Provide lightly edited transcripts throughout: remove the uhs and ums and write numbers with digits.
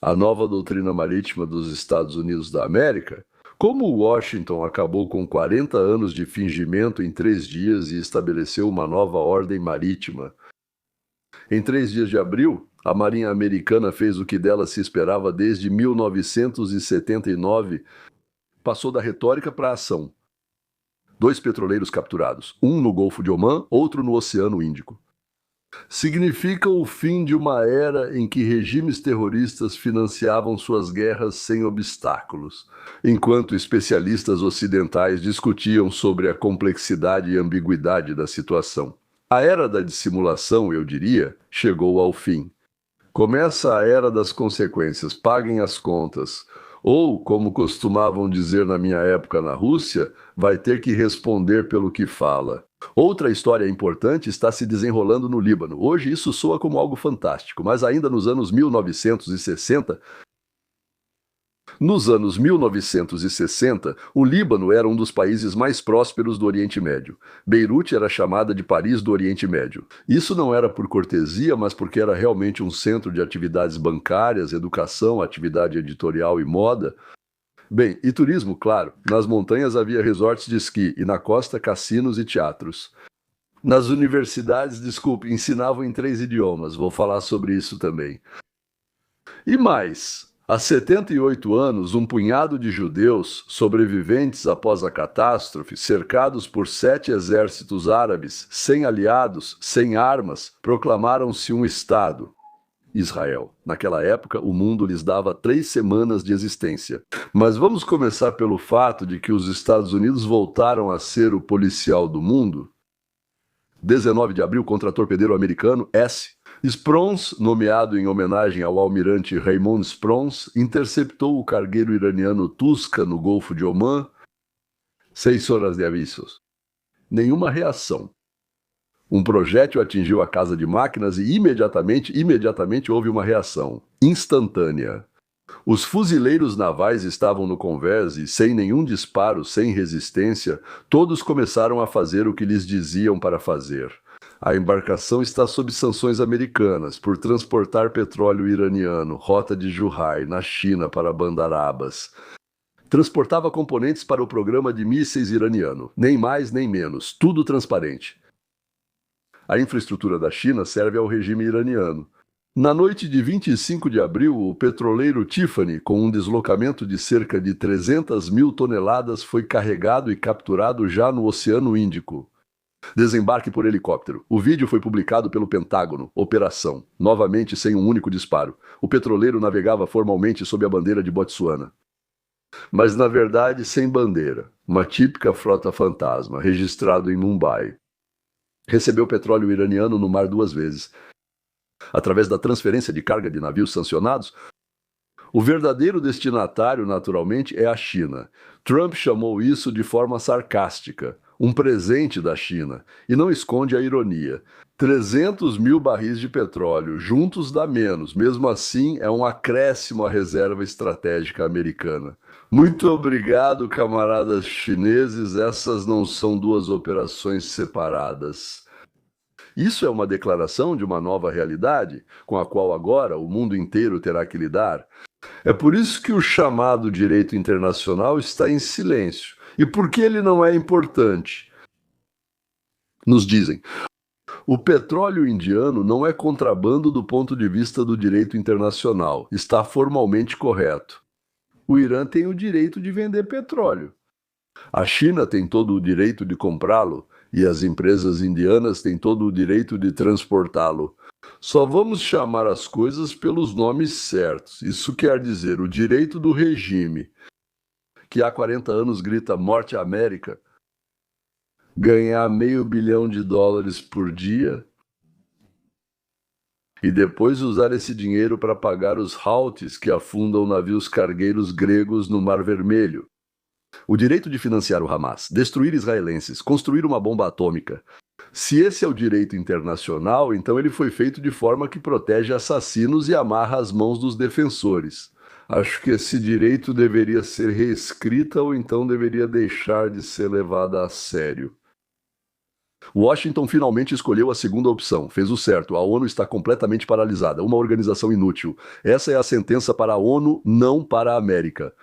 a nova doutrina marítima dos Estados Unidos da América, como Washington acabou com 40 anos de fingimento em 3 dias e estabeleceu uma nova ordem marítima. Em 3 dias de abril, a Marinha Americana fez o que dela se esperava desde 1979, passou da retórica para a ação. 2 petroleiros capturados, um no Golfo de Omã, outro no Oceano Índico. Significa o fim de uma era em que regimes terroristas financiavam suas guerras sem obstáculos, enquanto especialistas ocidentais discutiam sobre a complexidade e ambiguidade da situação. A era da dissimulação, eu diria, chegou ao fim. Começa a era das consequências, paguem as contas. Ou, como costumavam dizer na minha época na Rússia, vai ter que responder pelo que fala. Outra história importante está se desenrolando no Líbano. Hoje isso soa como algo fantástico, mas ainda nos anos 1960, o Líbano era um dos países mais prósperos do Oriente Médio. Beirute era chamada de Paris do Oriente Médio. Isso não era por cortesia, mas porque era realmente um centro de atividades bancárias, educação, atividade editorial e moda. Bem, e turismo, claro. Nas montanhas havia resorts de esqui e na costa cassinos e teatros. Nas universidades, ensinavam em 3 idiomas. Vou falar sobre isso também. E mais, há 78 anos, um punhado de judeus, sobreviventes após a catástrofe, cercados por 7 exércitos árabes, sem aliados, sem armas, proclamaram-se um Estado. Israel. Naquela época, o mundo lhes dava 3 semanas de existência. Mas vamos começar pelo fato de que os Estados Unidos voltaram a ser o policial do mundo. 19 de abril, contra torpedeiro americano S. Sprons, nomeado em homenagem ao almirante Raymond Sprons, interceptou o cargueiro iraniano Tuska no Golfo de Omã. 6 horas de avisos. Nenhuma reação. Um projétil atingiu a casa de máquinas e imediatamente houve uma reação, instantânea. Os fuzileiros navais estavam no convés e, sem nenhum disparo, sem resistência, todos começaram a fazer o que lhes diziam para fazer. A embarcação está sob sanções americanas por transportar petróleo iraniano, rota de Juhai, na China para Bandar Abbas. Transportava componentes para o programa de mísseis iraniano, nem mais nem menos, tudo transparente. A infraestrutura da China serve ao regime iraniano. Na noite de 25 de abril, o petroleiro Tiffany, com um deslocamento de cerca de 300 mil toneladas, foi carregado e capturado já no Oceano Índico. Desembarque por helicóptero. O vídeo foi publicado pelo Pentágono. Operação. Novamente sem um único disparo. O petroleiro navegava formalmente sob a bandeira de Botsuana. Mas, na verdade, sem bandeira. Uma típica frota fantasma, registrado em Mumbai. Recebeu petróleo iraniano no mar 2 vezes. Através da transferência de carga de navios sancionados, o verdadeiro destinatário, naturalmente, é a China. Trump chamou isso de forma sarcástica, um presente da China, e não esconde a ironia. 300 mil barris de petróleo, juntos dá menos, mesmo assim é um acréscimo à reserva estratégica americana. Muito obrigado, camaradas chineses, essas não são 2 operações separadas. Isso é uma declaração de uma nova realidade, com a qual agora o mundo inteiro terá que lidar. É por isso que o chamado direito internacional está em silêncio. E por que ele não é importante? Nos dizem, o petróleo indiano não é contrabando do ponto de vista do direito internacional, está formalmente correto. O Irã tem o direito de vender petróleo. A China tem todo o direito de comprá-lo e as empresas indianas têm todo o direito de transportá-lo. Só vamos chamar as coisas pelos nomes certos. Isso quer dizer o direito do regime, que há 40 anos grita morte à América, ganhar $500 milhão por dia e depois usar esse dinheiro para pagar os Houthis que afundam navios cargueiros gregos no Mar Vermelho. O direito de financiar o Hamas, destruir israelenses, construir uma bomba atômica. Se esse é o direito internacional, então ele foi feito de forma que protege assassinos e amarra as mãos dos defensores. Acho que esse direito deveria ser reescrito ou então deveria deixar de ser levado a sério. Washington finalmente escolheu a segunda opção. Fez o certo. A ONU está completamente paralisada. Uma organização inútil. Essa é a sentença para a ONU, não para a América.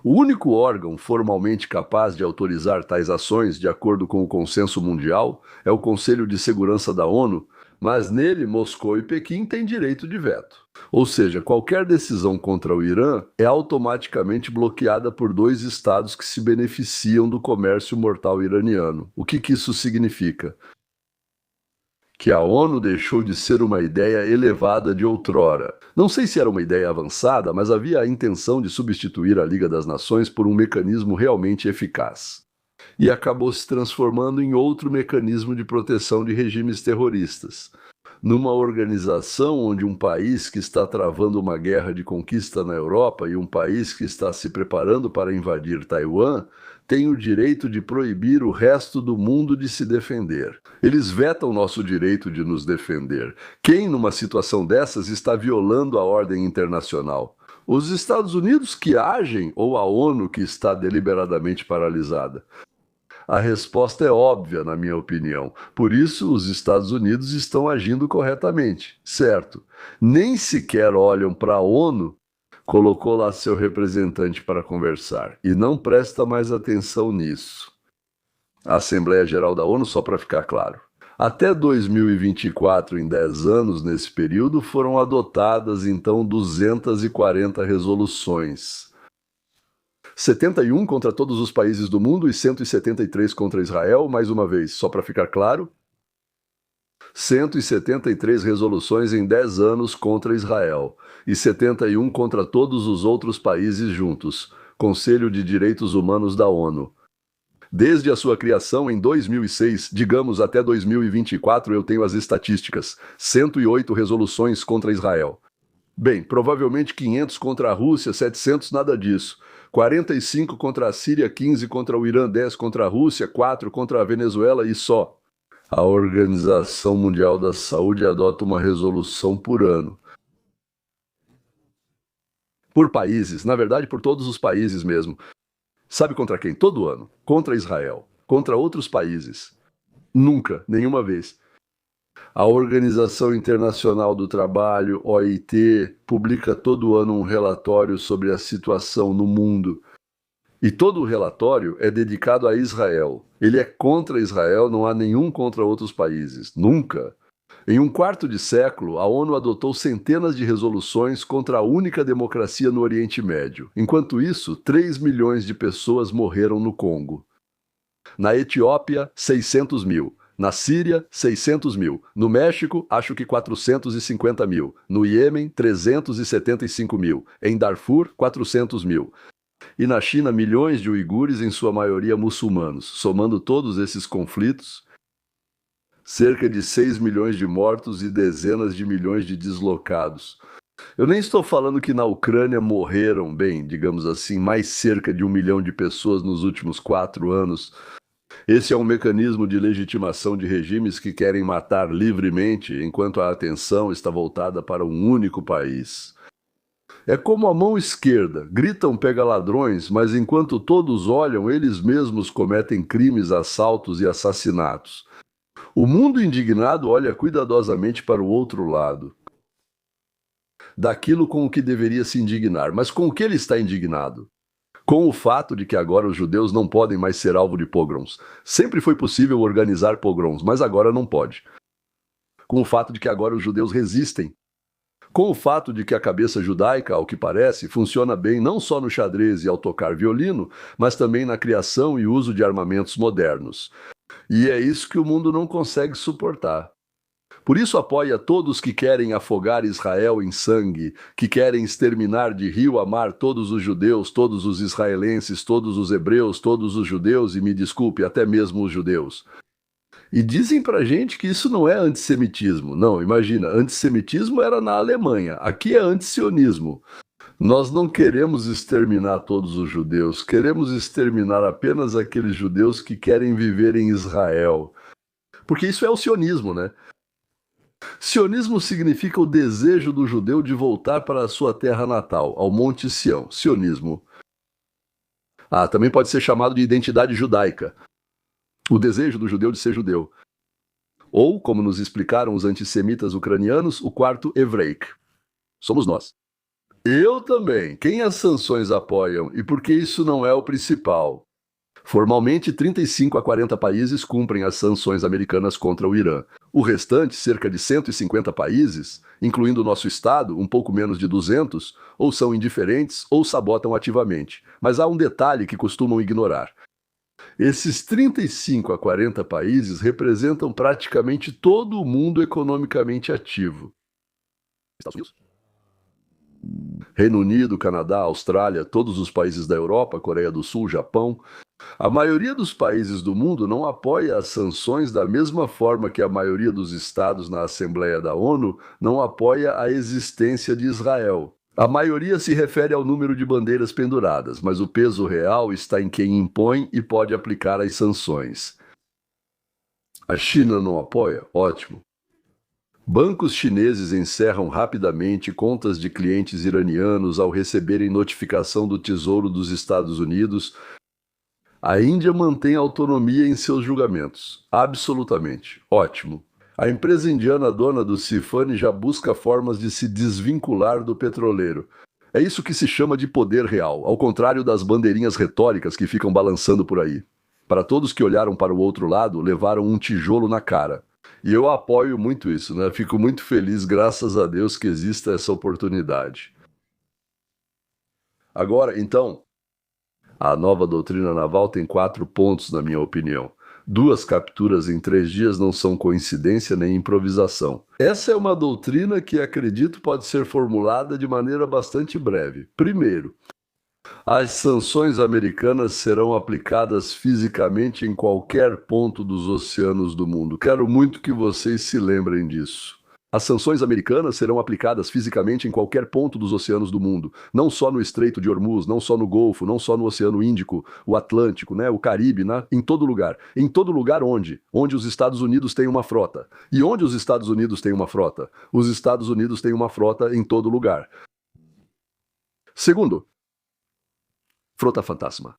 O único órgão formalmente capaz de autorizar tais ações, de acordo com o consenso mundial, é o Conselho de Segurança da ONU, mas nele Moscou e Pequim têm direito de veto. Ou seja, qualquer decisão contra o Irã é automaticamente bloqueada por dois estados que se beneficiam do comércio mortal iraniano. O que isso significa? Que a ONU deixou de ser uma ideia elevada de outrora. Não sei se era uma ideia avançada, mas havia a intenção de substituir a Liga das Nações por um mecanismo realmente eficaz. E acabou se transformando em outro mecanismo de proteção de regimes terroristas. Numa organização onde um país que está travando uma guerra de conquista na Europa e um país que está se preparando para invadir Taiwan tem o direito de proibir o resto do mundo de se defender. Eles vetam nosso direito de nos defender. Quem, numa situação dessas, está violando a ordem internacional? Os Estados Unidos que agem ou a ONU que está deliberadamente paralisada? A resposta é óbvia, na minha opinião. Por isso, os Estados Unidos estão agindo corretamente, certo? Nem sequer olham para a ONU, colocou lá seu representante para conversar, e não presta mais atenção nisso. A Assembleia Geral da ONU, só para ficar claro. Até 2024, em 10 anos nesse período, foram adotadas, então, 240 resoluções. 71 contra todos os países do mundo e 173 contra Israel, mais uma vez, só para ficar claro. 173 resoluções em 10 anos contra Israel e 71 contra todos os outros países juntos, Conselho de Direitos Humanos da ONU. Desde a sua criação em 2006, digamos até 2024, eu tenho as estatísticas, 108 resoluções contra Israel. Bem, provavelmente 500 contra a Rússia, 700 nada disso. 45 contra a Síria, 15 contra o Irã, 10 contra a Rússia, 4 contra a Venezuela e só. A Organização Mundial da Saúde adota uma resolução por ano. Por países, na verdade por todos os países mesmo. Sabe contra quem? Todo ano. Contra Israel. Contra outros países. Nunca, nenhuma vez. A Organização Internacional do Trabalho, OIT, publica todo ano um relatório sobre a situação no mundo. E todo o relatório é dedicado a Israel. Ele é contra Israel, não há nenhum contra outros países. Nunca. Em um quarto de século, a ONU adotou centenas de resoluções contra a única democracia no Oriente Médio. Enquanto isso, 3 milhões de pessoas morreram no Congo. Na Etiópia, 600 mil. Na Síria, 600 mil. No México, acho que 450 mil. No Iêmen, 375 mil. Em Darfur, 400 mil. E na China, milhões de uigures, em sua maioria muçulmanos. Somando todos esses conflitos, cerca de 6 milhões de mortos e dezenas de milhões de deslocados. Eu nem estou falando que na Ucrânia morreram, bem, digamos assim, mais cerca de 1 milhão de pessoas nos últimos 4 anos. Esse é um mecanismo de legitimação de regimes que querem matar livremente, enquanto a atenção está voltada para um único país. É como a mão esquerda, gritam pega ladrões, mas enquanto todos olham, eles mesmos cometem crimes, assaltos e assassinatos. O mundo indignado olha cuidadosamente para o outro lado, daquilo com o que deveria se indignar. Mas com o que ele está indignado? Com o fato de que agora os judeus não podem mais ser alvo de pogroms. Sempre foi possível organizar pogroms, mas agora não pode. Com o fato de que agora os judeus resistem. Com o fato de que a cabeça judaica, ao que parece, funciona bem não só no xadrez e ao tocar violino, mas também na criação e uso de armamentos modernos. E é isso que o mundo não consegue suportar. Por isso apoia todos que querem afogar Israel em sangue, que querem exterminar de rio a mar todos os judeus, todos os israelenses, todos os hebreus, todos os judeus e, me desculpe, até mesmo os judeus. E dizem pra gente que isso não é antissemitismo. Não, imagina, antissemitismo era na Alemanha, aqui é antisionismo. Nós não queremos exterminar todos os judeus, queremos exterminar apenas aqueles judeus que querem viver em Israel. Porque isso é o sionismo, né? Sionismo significa o desejo do judeu de voltar para a sua terra natal, ao Monte Sião. Sionismo. Também pode ser chamado de identidade judaica. O desejo do judeu de ser judeu. Ou, como nos explicaram os antissemitas ucranianos, o quarto Evreik. Somos nós. Eu também. Quem as sanções apoiam e por que isso não é o principal? Formalmente, 35 a 40 países cumprem as sanções americanas contra o Irã. O restante, cerca de 150 países, incluindo o nosso estado, um pouco menos de 200, ou são indiferentes ou sabotam ativamente. Mas há um detalhe que costumam ignorar. Esses 35 a 40 países representam praticamente todo o mundo economicamente ativo. Estados Unidos? Reino Unido, Canadá, Austrália, todos os países da Europa, Coreia do Sul, Japão. A maioria dos países do mundo não apoia as sanções da mesma forma que a maioria dos estados na Assembleia da ONU não apoia a existência de Israel. A maioria se refere ao número de bandeiras penduradas, mas o peso real está em quem impõe e pode aplicar as sanções. A China não apoia? Ótimo. Bancos chineses encerram rapidamente contas de clientes iranianos ao receberem notificação do Tesouro dos Estados Unidos. A Índia mantém autonomia em seus julgamentos. Absolutamente. Ótimo. A empresa indiana dona do Sifane já busca formas de se desvincular do petroleiro. É isso que se chama de poder real, ao contrário das bandeirinhas retóricas que ficam balançando por aí. Para todos que olharam para o outro lado, levaram um tijolo na cara. E eu apoio muito isso, né? Fico muito feliz, graças a Deus, que exista essa oportunidade. Agora, então, a nova doutrina naval tem 4 pontos, na minha opinião. 2 capturas em 3 dias não são coincidência nem improvisação. Essa é uma doutrina que acredito pode ser formulada de maneira bastante breve. Primeiro, as sanções americanas serão aplicadas fisicamente em qualquer ponto dos oceanos do mundo. Quero muito que vocês se lembrem disso. As sanções americanas serão aplicadas fisicamente em qualquer ponto dos oceanos do mundo, não só no Estreito de Hormuz, não só no Golfo, não só no Oceano Índico, o Atlântico, né, o Caribe, né, em todo lugar. Em todo lugar onde? Onde os Estados Unidos têm uma frota. E onde os Estados Unidos têm uma frota? Os Estados Unidos têm uma frota em todo lugar. Segundo, frota fantasma.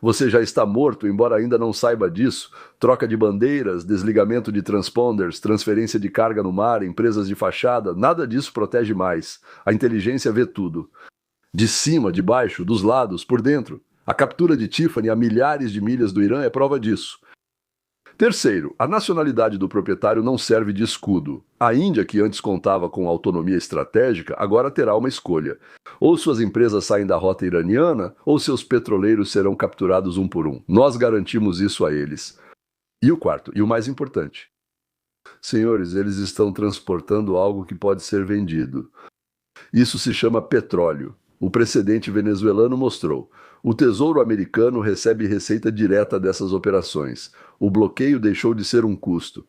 Você já está morto, embora ainda não saiba disso. Troca de bandeiras, desligamento de transponders, transferência de carga no mar, empresas de fachada, nada disso protege mais. A inteligência vê tudo. De cima, de baixo, dos lados, por dentro. A captura de Tiffany a milhares de milhas do Irã é prova disso. Terceiro, a nacionalidade do proprietário não serve de escudo. A Índia, que antes contava com autonomia estratégica, agora terá uma escolha. Ou suas empresas saem da rota iraniana, ou seus petroleiros serão capturados um por um. Nós garantimos isso a eles. E o quarto, e o mais importante. Senhores, eles estão transportando algo que pode ser vendido. Isso se chama petróleo. O precedente venezuelano mostrou. O Tesouro americano recebe receita direta dessas operações. O bloqueio deixou de ser um custo.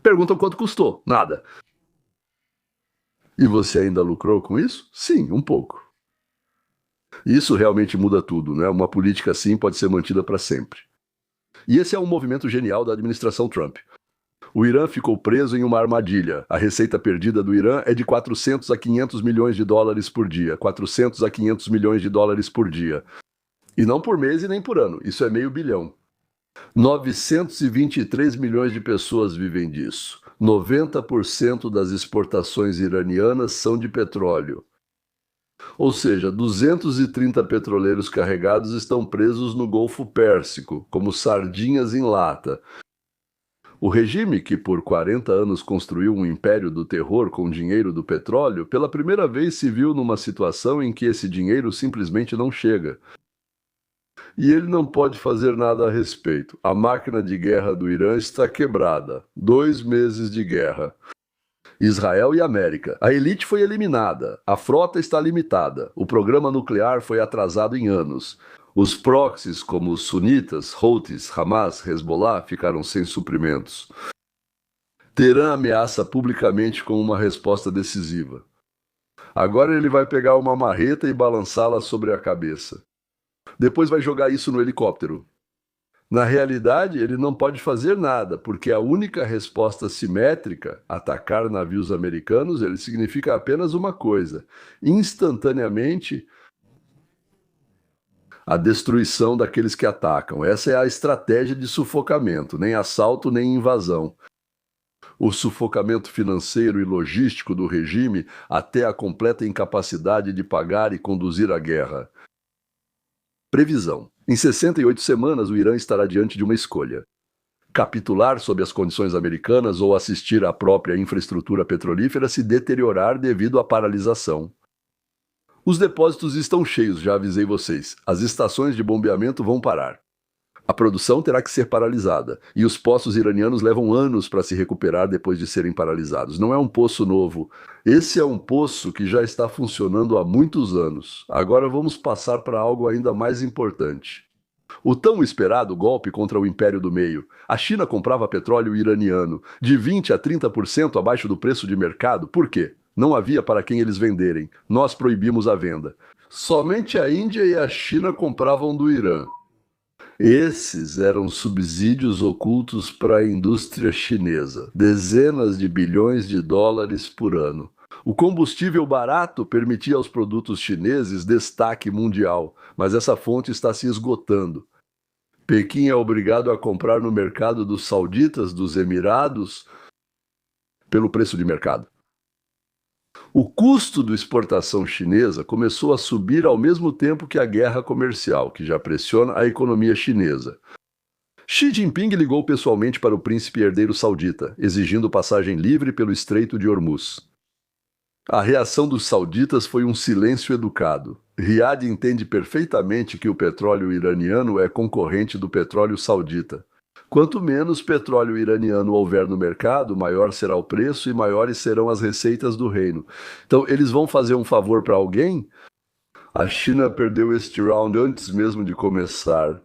Perguntam quanto custou? Nada. E você ainda lucrou com isso? Sim, um pouco. Isso realmente muda tudo, né? Uma política assim pode ser mantida para sempre. E esse é um movimento genial da administração Trump. O Irã ficou preso em uma armadilha. A receita perdida do Irã é de 400 a 500 milhões de dólares por dia. 400 a 500 milhões de dólares por dia. E não por mês e nem por ano. Isso é meio bilhão. 923 milhões de pessoas vivem disso. 90% das exportações iranianas são de petróleo. Ou seja, 230 petroleiros carregados estão presos no Golfo Pérsico, como sardinhas em lata. O regime, que por 40 anos construiu um império do terror com o dinheiro do petróleo, pela primeira vez se viu numa situação em que esse dinheiro simplesmente não chega. E ele não pode fazer nada a respeito. A máquina de guerra do Irã está quebrada. 2 meses de guerra. Israel e América. A elite foi eliminada. A frota está limitada. O programa nuclear foi atrasado em anos. Os proxies, como os sunitas, Houthis, Hamas, Hezbollah, ficaram sem suprimentos. Teherã ameaça publicamente com uma resposta decisiva. Agora ele vai pegar uma marreta e balançá-la sobre a cabeça. Depois vai jogar isso no helicóptero. Na realidade, ele não pode fazer nada, porque a única resposta simétrica, atacar navios americanos, ele significa apenas uma coisa. Instantaneamente, A destruição daqueles que atacam. Essa é a estratégia de sufocamento, nem assalto nem invasão. O sufocamento financeiro e logístico do regime até a completa incapacidade de pagar e conduzir a guerra. Previsão. Em 68 semanas, o Irã estará diante de uma escolha: capitular sob as condições americanas ou assistir à própria infraestrutura petrolífera se deteriorar devido à paralisação. Os depósitos estão cheios, já avisei vocês. As estações de bombeamento vão parar. A produção terá que ser paralisada, e os poços iranianos levam anos para se recuperar depois de serem paralisados. Não é um poço novo. Esse é um poço que já está funcionando há muitos anos. Agora vamos passar para algo ainda mais importante. O tão esperado golpe contra o Império do Meio. A China comprava petróleo iraniano de 20% a 30% abaixo do preço de mercado. Por quê? Não havia para quem eles venderem. Nós proibimos a venda. Somente a Índia e a China compravam do Irã. Esses eram subsídios ocultos para a indústria chinesa. Dezenas de bilhões de dólares por ano. O combustível barato permitia aos produtos chineses destaque mundial, mas essa fonte está se esgotando. Pequim é obrigado a comprar no mercado dos sauditas, dos Emirados, pelo preço de mercado. O custo da exportação chinesa começou a subir ao mesmo tempo que a guerra comercial, que já pressiona a economia chinesa. Xi Jinping ligou pessoalmente para o príncipe herdeiro saudita, exigindo passagem livre pelo Estreito de Hormuz. A reação dos sauditas foi um silêncio educado. Riad entende perfeitamente que o petróleo iraniano é concorrente do petróleo saudita. Quanto menos petróleo iraniano houver no mercado, maior será o preço e maiores serão as receitas do reino. Então, eles vão fazer um favor para alguém? A China perdeu este round antes mesmo de começar.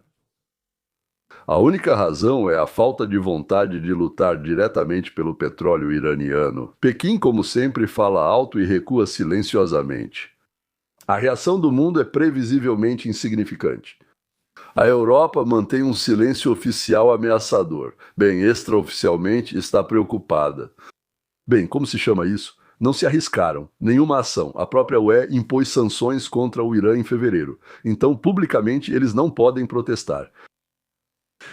A única razão é a falta de vontade de lutar diretamente pelo petróleo iraniano. Pequim, como sempre, fala alto e recua silenciosamente. A reação do mundo é previsivelmente insignificante. A Europa mantém um silêncio oficial ameaçador. Bem, extraoficialmente está preocupada. Bem, como se chama isso? Não se arriscaram. Nenhuma ação. A própria UE impôs sanções contra o Irã em fevereiro. Então, publicamente, eles não podem protestar.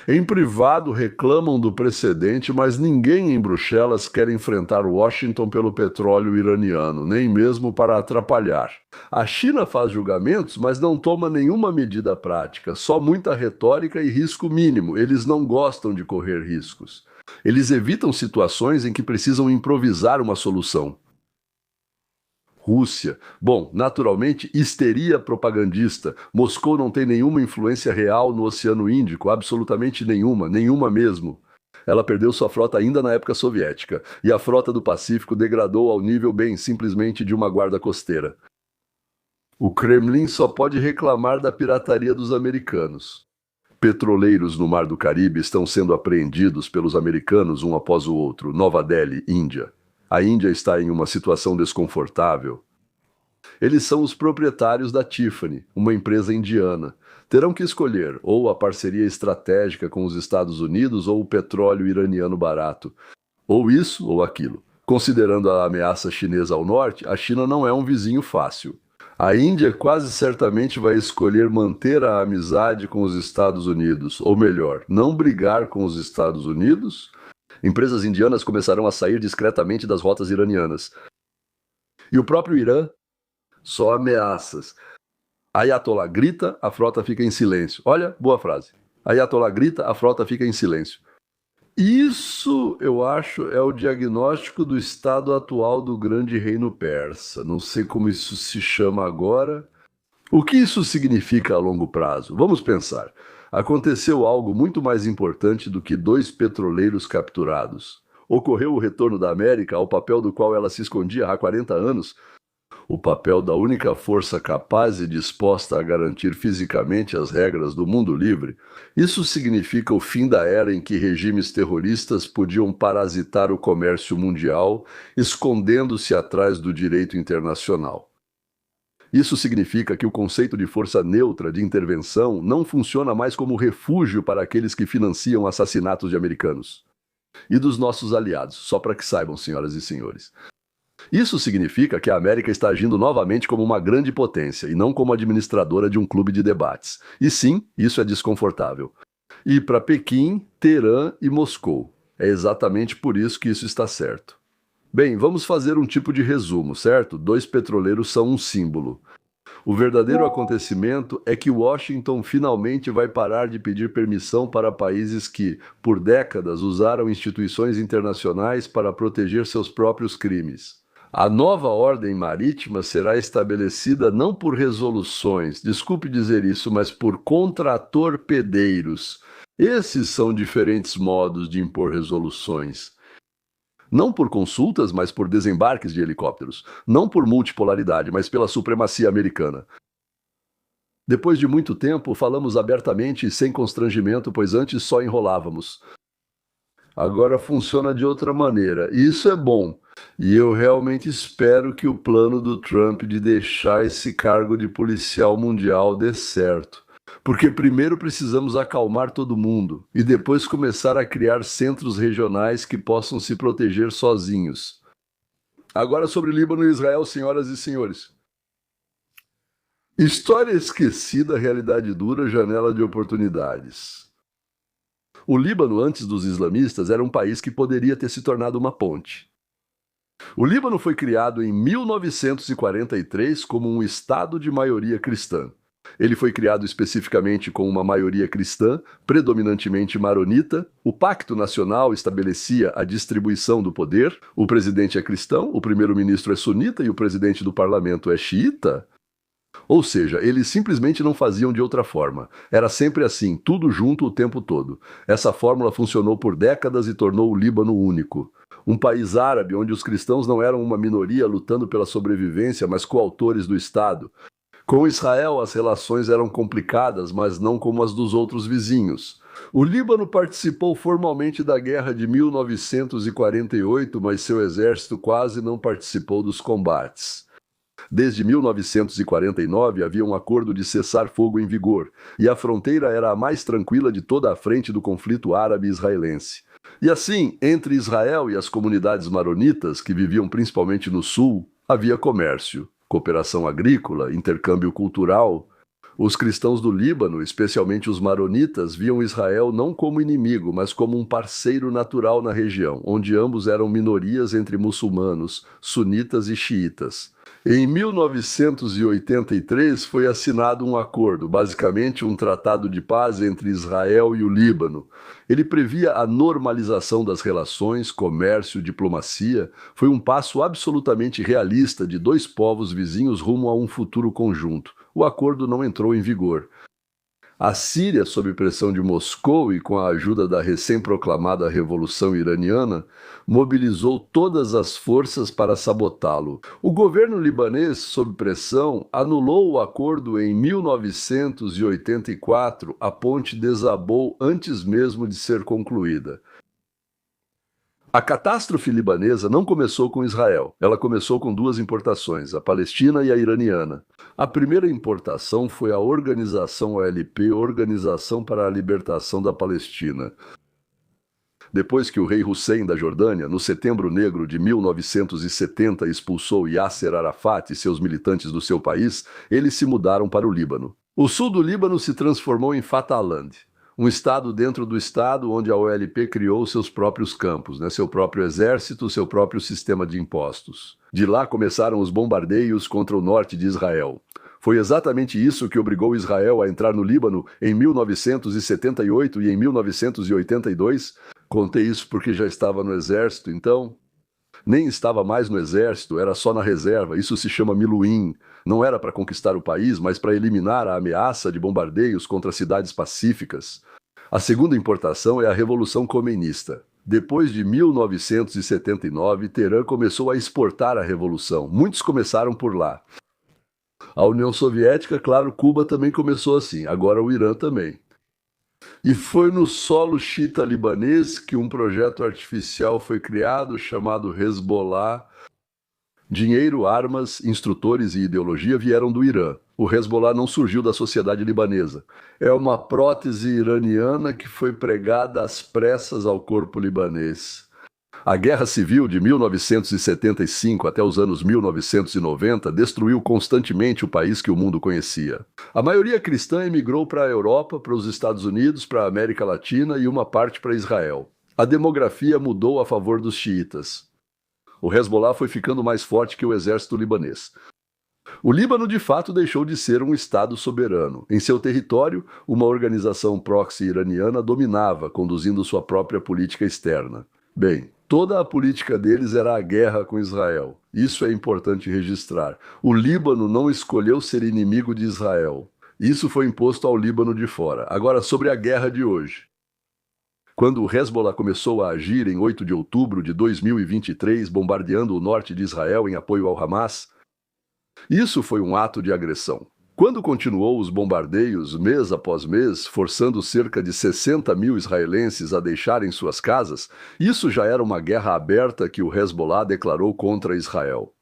Em privado reclamam do precedente, mas ninguém em Bruxelas quer enfrentar Washington pelo petróleo iraniano, nem mesmo para atrapalhar. A China faz julgamentos, mas não toma nenhuma medida prática, só muita retórica e risco mínimo. Eles não gostam de correr riscos. Eles evitam situações em que precisam improvisar uma solução. Rússia. Bom, naturalmente, histeria propagandista. Moscou não tem nenhuma influência real no Oceano Índico, absolutamente nenhuma, nenhuma mesmo. Ela perdeu sua frota ainda na época soviética, e a frota do Pacífico degradou ao nível bem simplesmente de uma guarda costeira. O Kremlin só pode reclamar da pirataria dos americanos. Petroleiros no Mar do Caribe estão sendo apreendidos pelos americanos um após o outro. Nova Delhi, Índia. A Índia está em uma situação desconfortável. Eles são os proprietários da Tiffany, uma empresa indiana. Terão que escolher ou a parceria estratégica com os Estados Unidos ou o petróleo iraniano barato. Ou isso ou aquilo. Considerando a ameaça chinesa ao norte, a China não é um vizinho fácil. A Índia quase certamente vai escolher manter a amizade com os Estados Unidos, ou melhor, não brigar com os Estados Unidos. Empresas indianas começarão a sair discretamente das rotas iranianas. E o próprio Irã? Só ameaças. Ayatollah grita, a frota fica em silêncio. Olha, boa frase. Ayatollah grita, a frota fica em silêncio. Isso, eu acho, é o diagnóstico do estado atual do grande reino persa. Não sei como isso se chama agora. O que isso significa a longo prazo? Vamos pensar. Aconteceu algo muito mais importante do que 2 petroleiros capturados. Ocorreu o retorno da América ao papel do qual ela se escondia há 40 anos, o papel da única força capaz e disposta a garantir fisicamente as regras do mundo livre. Isso significa o fim da era em que regimes terroristas podiam parasitar o comércio mundial, escondendo-se atrás do direito internacional. Isso significa que o conceito de força neutra de intervenção não funciona mais como refúgio para aqueles que financiam assassinatos de americanos. E dos nossos aliados, só para que saibam, senhoras e senhores. Isso significa que a América está agindo novamente como uma grande potência e não como administradora de um clube de debates. E sim, isso é desconfortável. E para Pequim, Teherã e Moscou. É exatamente por isso que isso está certo. Bem, vamos fazer um tipo de resumo, certo? Dois petroleiros são um símbolo. O verdadeiro acontecimento é que Washington finalmente vai parar de pedir permissão para países que, por décadas, usaram instituições internacionais para proteger seus próprios crimes. A nova ordem marítima será estabelecida não por resoluções, desculpe dizer isso, mas por contratorpedeiros. Esses são diferentes modos de impor resoluções. Não por consultas, mas por desembarques de helicópteros. Não por multipolaridade, mas pela supremacia americana. Depois de muito tempo, falamos abertamente e sem constrangimento, pois antes só enrolávamos. Agora funciona de outra maneira, e isso é bom. E eu realmente espero que o plano do Trump de deixar esse cargo de policial mundial dê certo. Porque primeiro precisamos acalmar todo mundo e depois começar a criar centros regionais que possam se proteger sozinhos. Agora sobre Líbano e Israel, senhoras e senhores. História esquecida, realidade dura, janela de oportunidades. O Líbano, antes dos islamistas, era um país que poderia ter se tornado uma ponte. O Líbano foi criado em 1943 como um estado de maioria cristã. Ele foi criado especificamente com uma maioria cristã, predominantemente maronita. O Pacto Nacional estabelecia a distribuição do poder. O presidente é cristão, o primeiro-ministro é sunita e o presidente do parlamento é xiita. Ou seja, eles simplesmente não faziam de outra forma. Era sempre assim, tudo junto o tempo todo. Essa fórmula funcionou por décadas e tornou o Líbano único. Um país árabe onde os cristãos não eram uma minoria lutando pela sobrevivência, mas coautores do Estado. Com Israel, as relações eram complicadas, mas não como as dos outros vizinhos. O Líbano participou formalmente da guerra de 1948, mas seu exército quase não participou dos combates. Desde 1949 havia um acordo de cessar-fogo em vigor, e a fronteira era a mais tranquila de toda a frente do conflito árabe-israelense. E assim, entre Israel e as comunidades maronitas, que viviam principalmente no sul, havia comércio, cooperação agrícola, intercâmbio cultural. Os cristãos do Líbano, especialmente os maronitas, viam Israel não como inimigo, mas como um parceiro natural na região, onde ambos eram minorias entre muçulmanos, sunitas e xiitas. Em 1983 foi assinado um acordo, basicamente um tratado de paz entre Israel e o Líbano. Ele previa a normalização das relações, comércio, diplomacia. Foi um passo absolutamente realista de dois povos vizinhos rumo a um futuro conjunto. O acordo não entrou em vigor. A Síria, sob pressão de Moscou e com a ajuda da recém-proclamada Revolução Iraniana, mobilizou todas as forças para sabotá-lo. O governo libanês, sob pressão, anulou o acordo em 1984. A ponte desabou antes mesmo de ser concluída. A catástrofe libanesa não começou com Israel. Ela começou com duas importações, a palestina e a iraniana. A primeira importação foi a Organização OLP, Organização para a Libertação da Palestina. Depois que o rei Hussein da Jordânia, no Setembro Negro de 1970, expulsou Yasser Arafat e seus militantes do seu país, eles se mudaram para o Líbano. O sul do Líbano se transformou em Fatahland, um estado dentro do estado onde a OLP criou seus próprios campos, seu próprio exército, seu próprio sistema de impostos. De lá começaram os bombardeios contra o norte de Israel. Foi exatamente isso que obrigou Israel a entrar no Líbano em 1978 e em 1982. Contei isso porque já estava no exército, então. Nem estava mais no exército, era só na reserva. Isso se chama Miluim. Não era para conquistar o país, mas para eliminar a ameaça de bombardeios contra cidades pacíficas. A segunda importação é a Revolução Comunista. Depois de 1979, Teherã começou a exportar a revolução. Muitos começaram por lá. A União Soviética, claro, Cuba também começou assim, agora o Irã também. E foi no solo xiita libanês que um projeto artificial foi criado chamado Hezbollah. Dinheiro, armas, instrutores e ideologia vieram do Irã. O Hezbollah não surgiu da sociedade libanesa. É uma prótese iraniana que foi pregada às pressas ao corpo libanês. A Guerra Civil de 1975 até os anos 1990 destruiu constantemente o país que o mundo conhecia. A maioria cristã emigrou para a Europa, para os Estados Unidos, para a América Latina e uma parte para Israel. A demografia mudou a favor dos xiitas. O Hezbollah foi ficando mais forte que o exército libanês. O Líbano, de fato, deixou de ser um Estado soberano. Em seu território, uma organização proxy iraniana dominava, conduzindo sua própria política externa. Bem, toda a política deles era a guerra com Israel. Isso é importante registrar. O Líbano não escolheu ser inimigo de Israel. Isso foi imposto ao Líbano de fora. Agora, sobre a guerra de hoje. Quando o Hezbollah começou a agir em 8 de outubro de 2023, bombardeando o norte de Israel em apoio ao Hamas, isso foi um ato de agressão. Quando continuou os bombardeios mês após mês, forçando cerca de 60 mil israelenses a deixarem suas casas, isso já era uma guerra aberta que o Hezbollah declarou contra Israel.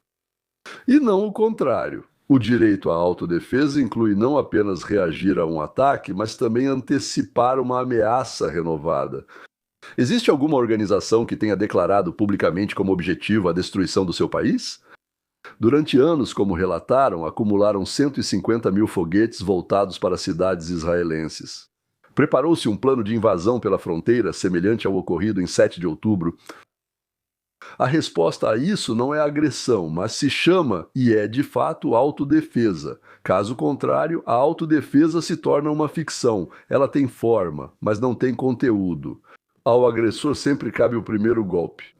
E não o contrário. O direito à autodefesa inclui não apenas reagir a um ataque, mas também antecipar uma ameaça renovada. Existe alguma organização que tenha declarado publicamente como objetivo a destruição do seu país? Durante anos, como relataram, acumularam 150 mil foguetes voltados para cidades israelenses. Preparou-se um plano de invasão pela fronteira, semelhante ao ocorrido em 7 de outubro. A resposta a isso não é agressão, mas se chama, e é de fato, autodefesa. Caso contrário, a autodefesa se torna uma ficção. Ela tem forma, mas não tem conteúdo. Ao agressor sempre cabe o primeiro golpe.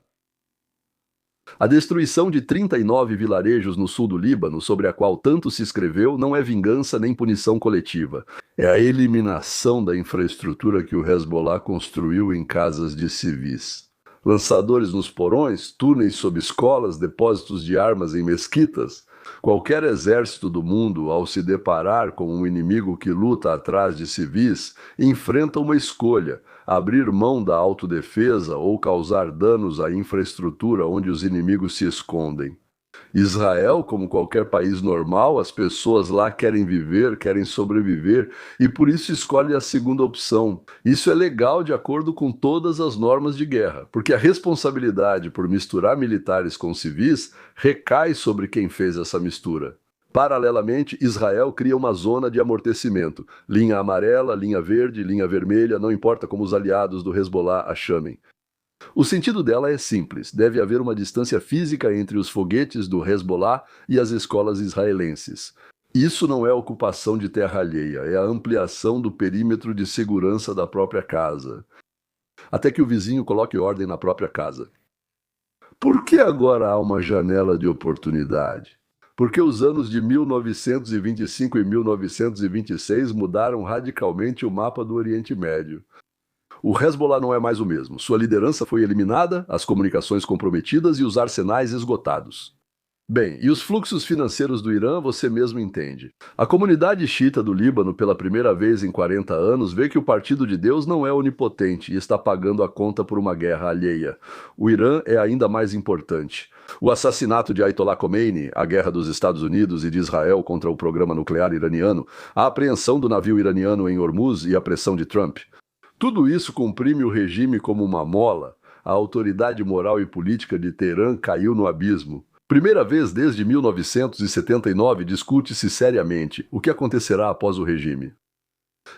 A destruição de 39 vilarejos no sul do Líbano, sobre a qual tanto se escreveu, não é vingança nem punição coletiva. É a eliminação da infraestrutura que o Hezbollah construiu em casas de civis. Lançadores nos porões, túneis sob escolas, depósitos de armas em mesquitas. Qualquer exército do mundo, ao se deparar com um inimigo que luta atrás de civis, enfrenta uma escolha: abrir mão da autodefesa ou causar danos à infraestrutura onde os inimigos se escondem. Israel, como qualquer país normal, as pessoas lá querem viver, querem sobreviver e por isso escolhem a segunda opção. Isso é legal de acordo com todas as normas de guerra, porque a responsabilidade por misturar militares com civis recai sobre quem fez essa mistura. Paralelamente, Israel cria uma zona de amortecimento. Linha amarela, linha verde, linha vermelha, não importa como os aliados do Hezbollah a chamem. O sentido dela é simples: deve haver uma distância física entre os foguetes do Hezbollah e as escolas israelenses. Isso não é ocupação de terra alheia, é a ampliação do perímetro de segurança da própria casa. Até que o vizinho coloque ordem na própria casa. Por que agora há uma janela de oportunidade? Porque os anos de 1925 e 1926 mudaram radicalmente o mapa do Oriente Médio. O Hezbollah não é mais o mesmo. Sua liderança foi eliminada, as comunicações comprometidas e os arsenais esgotados. Bem, e os fluxos financeiros do Irã você mesmo entende. A comunidade xiita do Líbano, pela primeira vez em 40 anos, vê que o Partido de Deus não é onipotente e está pagando a conta por uma guerra alheia. O Irã é ainda mais importante. O assassinato de Ayatollah Khomeini, a guerra dos Estados Unidos e de Israel contra o programa nuclear iraniano, a apreensão do navio iraniano em Hormuz e a pressão de Trump. Tudo isso comprime o regime como uma mola. A autoridade moral e política de Teherã caiu no abismo. Primeira vez desde 1979 discute-se seriamente o que acontecerá após o regime.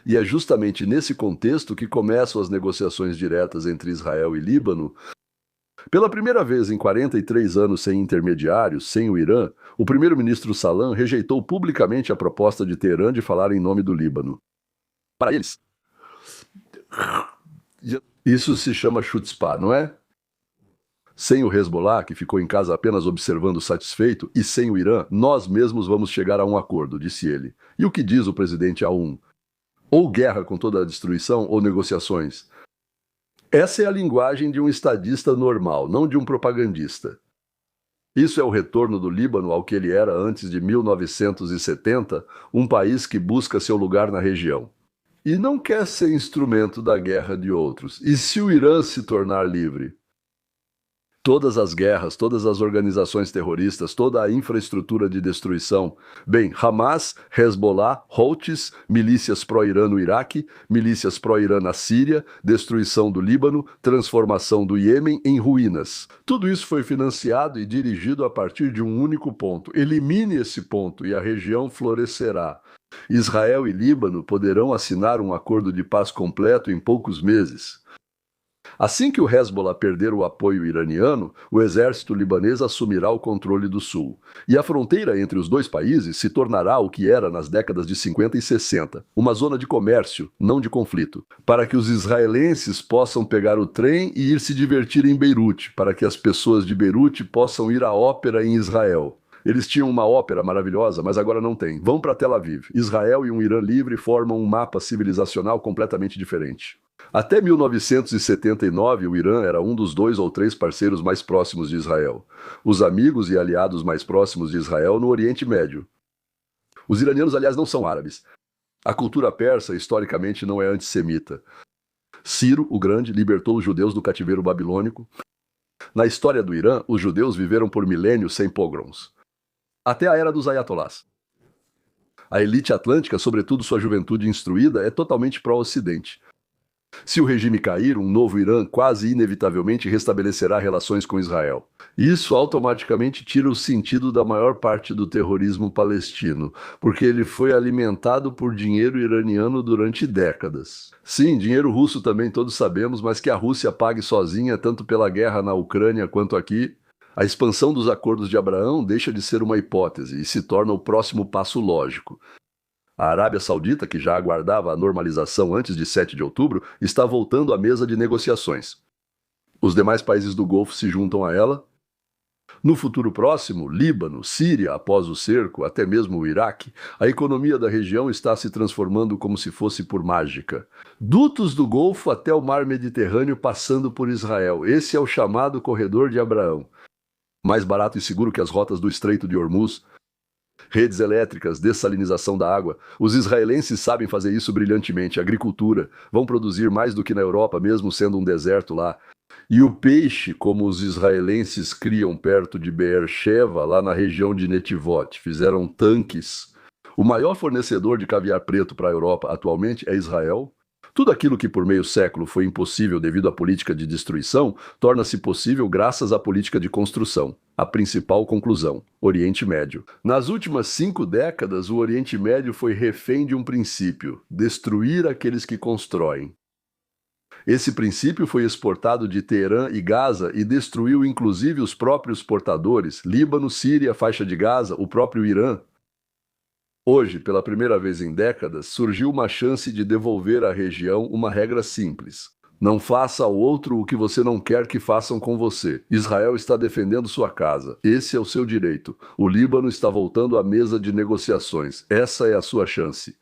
E é justamente nesse contexto que começam as negociações diretas entre Israel e Líbano. Pela primeira vez em 43 anos sem intermediários, sem o Irã, o primeiro-ministro Salam rejeitou publicamente a proposta de Teherã de falar em nome do Líbano. Para eles, isso se chama chutzpah, não é? Sem o Hezbollah, que ficou em casa apenas observando satisfeito, e sem o Irã, nós mesmos vamos chegar a um acordo, disse ele. E o que diz o presidente Aoun? Ou guerra com toda a destruição, ou negociações. Essa é a linguagem de um estadista normal, não de um propagandista. Isso é o retorno do Líbano ao que ele era antes de 1970, um país que busca seu lugar na região. E não quer ser instrumento da guerra de outros. E se o Irã se tornar livre? Todas as guerras, todas as organizações terroristas, toda a infraestrutura de destruição. Bem, Hamas, Hezbollah, Houthis, milícias pró-Irã no Iraque, milícias pró-Irã na Síria, destruição do Líbano, transformação do Iêmen em ruínas. Tudo isso foi financiado e dirigido a partir de um único ponto. Elimine esse ponto e a região florescerá. Israel e Líbano poderão assinar um acordo de paz completo em poucos meses. Assim que o Hezbollah perder o apoio iraniano, o exército libanês assumirá o controle do sul. E a fronteira entre os dois países se tornará o que era nas décadas de 50 e 60, uma zona de comércio, não de conflito, para que os israelenses possam pegar o trem e ir se divertir em Beirute, para que as pessoas de Beirute possam ir à ópera em Israel. Eles tinham uma ópera maravilhosa, mas agora não tem. Vão para Tel Aviv. Israel e um Irã livre formam um mapa civilizacional completamente diferente. Até 1979, o Irã era um dos 2 ou 3 parceiros mais próximos de Israel. Os amigos e aliados mais próximos de Israel no Oriente Médio. Os iranianos, aliás, não são árabes. A cultura persa, historicamente, não é antissemita. Ciro, o Grande, libertou os judeus do cativeiro babilônico. Na história do Irã, os judeus viveram por milênios sem pogroms. Até a era dos ayatolás. A elite atlântica, sobretudo sua juventude instruída, é totalmente pró-ocidente. Se o regime cair, um novo Irã quase inevitavelmente restabelecerá relações com Israel. Isso automaticamente tira o sentido da maior parte do terrorismo palestino, porque ele foi alimentado por dinheiro iraniano durante décadas. Sim, dinheiro russo também todos sabemos, mas que a Rússia pague sozinha tanto pela guerra na Ucrânia quanto aqui. A expansão dos acordos de Abraão deixa de ser uma hipótese e se torna o próximo passo lógico. A Arábia Saudita, que já aguardava a normalização antes de 7 de outubro, está voltando à mesa de negociações. Os demais países do Golfo se juntam a ela. No futuro próximo, Líbano, Síria, após o cerco, até mesmo o Iraque, a economia da região está se transformando como se fosse por mágica. Dutos do Golfo até o Mar Mediterrâneo passando por Israel. Esse é o chamado Corredor de Abraão. Mais barato e seguro que as rotas do Estreito de Hormuz. Redes elétricas, dessalinização da água. Os israelenses sabem fazer isso brilhantemente. Agricultura. Vão produzir mais do que na Europa, mesmo sendo um deserto lá. E o peixe, como os israelenses criam perto de Beersheva, lá na região de Netivot. Fizeram tanques. O maior fornecedor de caviar preto para a Europa atualmente é Israel. Tudo aquilo que por meio século foi impossível devido à política de destruição, torna-se possível graças à política de construção. A principal conclusão: Oriente Médio. Nas últimas 5 décadas, o Oriente Médio foi refém de um princípio: destruir aqueles que constroem. Esse princípio foi exportado de Teherã e Gaza e destruiu inclusive os próprios portadores: Líbano, Síria, faixa de Gaza, o próprio Irã. Hoje, pela primeira vez em décadas, surgiu uma chance de devolver à região uma regra simples. Não faça ao outro o que você não quer que façam com você. Israel está defendendo sua casa. Esse é o seu direito. O Líbano está voltando à mesa de negociações. Essa é a sua chance.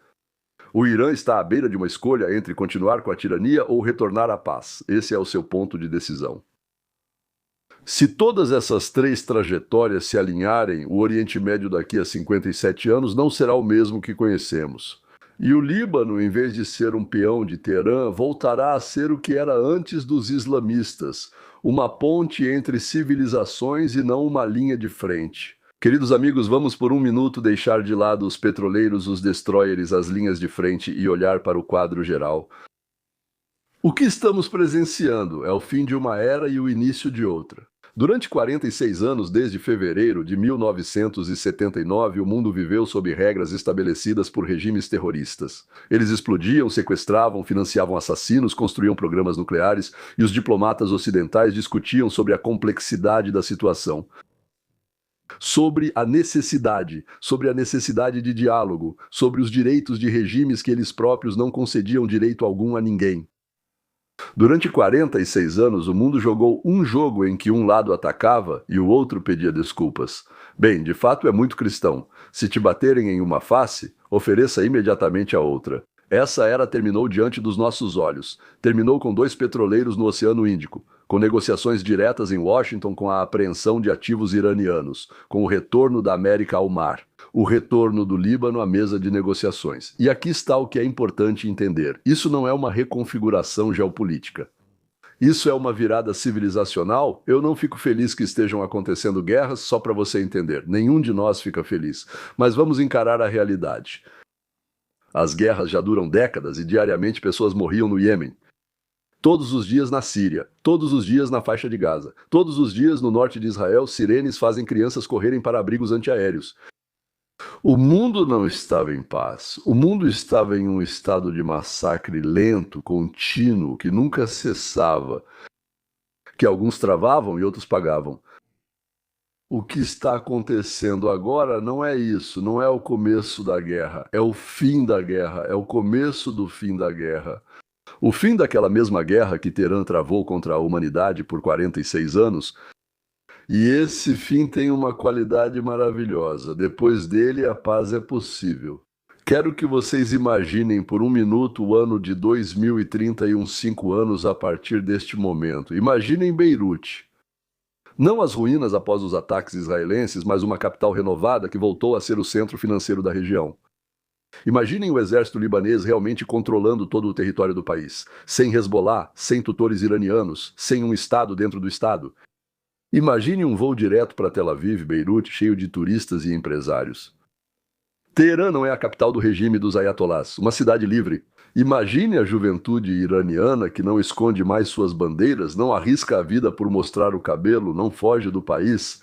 O Irã está à beira de uma escolha entre continuar com a tirania ou retornar à paz. Esse é o seu ponto de decisão. Se todas essas 3 trajetórias se alinharem, o Oriente Médio daqui a 57 anos não será o mesmo que conhecemos. E o Líbano, em vez de ser um peão de Teherã, voltará a ser o que era antes dos islamistas, uma ponte entre civilizações e não uma linha de frente. Queridos amigos, vamos por um minuto deixar de lado os petroleiros, os destroyers, as linhas de frente e olhar para o quadro geral. O que estamos presenciando é o fim de uma era e o início de outra. Durante 46 anos, desde fevereiro de 1979, o mundo viveu sob regras estabelecidas por regimes terroristas. Eles explodiam, sequestravam, financiavam assassinos, construíam programas nucleares e os diplomatas ocidentais discutiam sobre a complexidade da situação. Sobre a necessidade de diálogo, sobre os direitos de regimes que eles próprios não concediam direito algum a ninguém. Durante 46 anos, o mundo jogou um jogo em que um lado atacava e o outro pedia desculpas. Bem, de fato é muito cristão. Se te baterem em uma face, ofereça imediatamente a outra. Essa era terminou diante dos nossos olhos. Terminou com 2 petroleiros no Oceano Índico, com negociações diretas em Washington com a apreensão de ativos iranianos, com o retorno da América ao mar, o retorno do Líbano à mesa de negociações. E aqui está o que é importante entender. Isso não é uma reconfiguração geopolítica. Isso é uma virada civilizacional? Eu não fico feliz que estejam acontecendo guerras, só para você entender. Nenhum de nós fica feliz. Mas vamos encarar a realidade. As guerras já duram décadas e diariamente pessoas morriam no Iêmen. Todos os dias na Síria, todos os dias na faixa de Gaza, todos os dias no norte de Israel, sirenes fazem crianças correrem para abrigos antiaéreos. O mundo não estava em paz. O mundo estava em um estado de massacre lento, contínuo, que nunca cessava, que alguns travavam e outros pagavam. O que está acontecendo agora não é isso, não é o começo da guerra, é o fim da guerra, é o começo do fim da guerra. O fim daquela mesma guerra que Teherã travou contra a humanidade por 46 anos. E esse fim tem uma qualidade maravilhosa. Depois dele, a paz é possível. Quero que vocês imaginem por um minuto o ano de 2030 e uns 5 anos a partir deste momento. Imaginem Beirute. Não as ruínas após os ataques israelenses, mas uma capital renovada que voltou a ser o centro financeiro da região. Imaginem o exército libanês realmente controlando todo o território do país, sem Hezbollah, sem tutores iranianos, sem um Estado dentro do Estado. Imagine um voo direto para Tel Aviv, Beirute, cheio de turistas e empresários. Teherã não é a capital do regime dos ayatolás, uma cidade livre. Imagine a juventude iraniana que não esconde mais suas bandeiras, não arrisca a vida por mostrar o cabelo, não foge do país.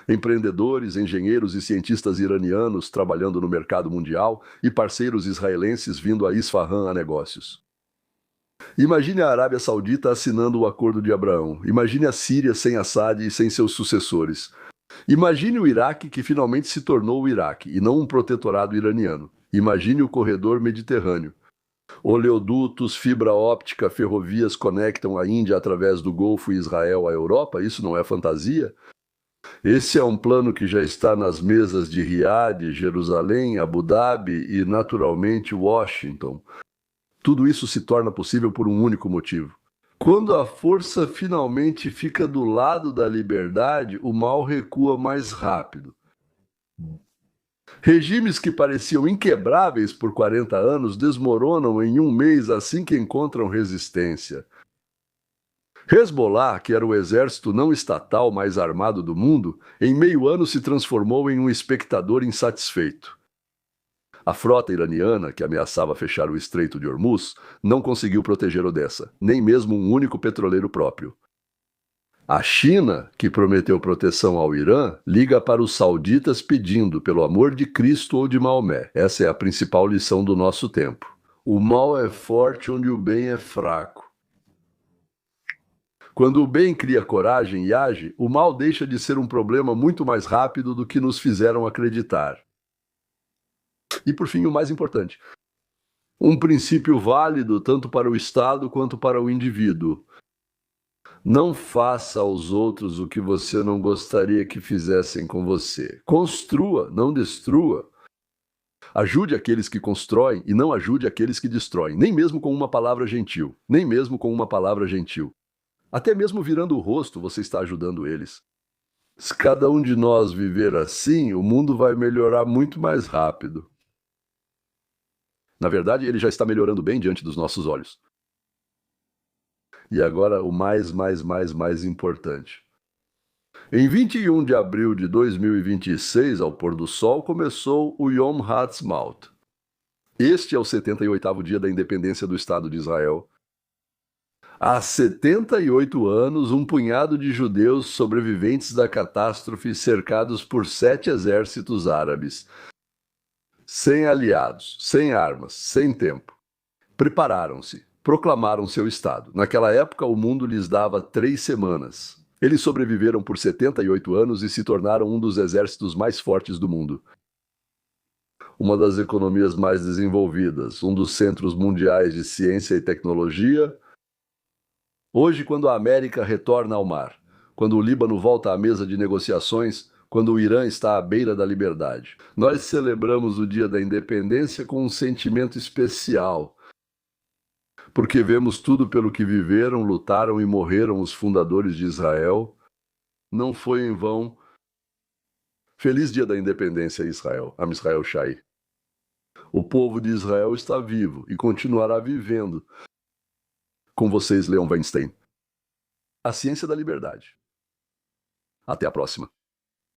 Empreendedores, engenheiros e cientistas iranianos trabalhando no mercado mundial e parceiros israelenses vindo a Isfahan a negócios. Imagine a Arábia Saudita assinando o Acordo de Abraão. Imagine a Síria sem Assad e sem seus sucessores. Imagine o Iraque que finalmente se tornou o Iraque e não um protetorado iraniano. Imagine o corredor mediterrâneo. Oleodutos, fibra óptica, ferrovias conectam a Índia através do Golfo e Israel à Europa. Isso não é fantasia? Esse é um plano que já está nas mesas de Riad, Jerusalém, Abu Dhabi e, naturalmente, Washington. Tudo isso se torna possível por um único motivo. Quando a força finalmente fica do lado da liberdade, o mal recua mais rápido. Regimes que pareciam inquebráveis por 40 anos desmoronam em um mês assim que encontram resistência. Hezbollah, que era o exército não estatal mais armado do mundo, em meio ano se transformou em um espectador insatisfeito. A frota iraniana, que ameaçava fechar o Estreito de Hormuz, não conseguiu proteger Odessa, nem mesmo um único petroleiro próprio. A China, que prometeu proteção ao Irã, liga para os sauditas pedindo, pelo amor de Cristo ou de Maomé. Essa é a principal lição do nosso tempo. O mal é forte onde o bem é fraco. Quando o bem cria coragem e age, o mal deixa de ser um problema muito mais rápido do que nos fizeram acreditar. E por fim, o mais importante, um princípio válido tanto para o Estado quanto para o indivíduo. Não faça aos outros o que você não gostaria que fizessem com você. Construa, não destrua. Ajude aqueles que constroem e não ajude aqueles que destroem, nem mesmo com uma palavra gentil, nem mesmo com uma palavra gentil. Até mesmo virando o rosto, você está ajudando eles. Se cada um de nós viver assim, o mundo vai melhorar muito mais rápido. Na verdade, ele já está melhorando bem diante dos nossos olhos. E agora o mais importante. Em 21 de abril de 2026, ao pôr do sol, começou o Yom Ha'atzmaut. Este é o 78º dia da independência do Estado de Israel. Há 78 anos, um punhado de judeus sobreviventes da catástrofe cercados por 7 exércitos árabes, sem aliados, sem armas, sem tempo, prepararam-se, proclamaram seu Estado. Naquela época, o mundo lhes dava 3 semanas. Eles sobreviveram por 78 anos e se tornaram um dos exércitos mais fortes do mundo. Uma das economias mais desenvolvidas, um dos centros mundiais de ciência e tecnologia. Hoje, quando a América retorna ao mar, quando o Líbano volta à mesa de negociações, quando o Irã está à beira da liberdade, nós celebramos o Dia da Independência com um sentimento especial, porque vemos tudo pelo que viveram, lutaram e morreram os fundadores de Israel. Não foi em vão. Feliz Dia da Independência, Israel. Am Israel Shai. O povo de Israel está vivo e continuará vivendo, Com vocês, Leon Weinstein. A Ciência da Liberdade. Até a próxima.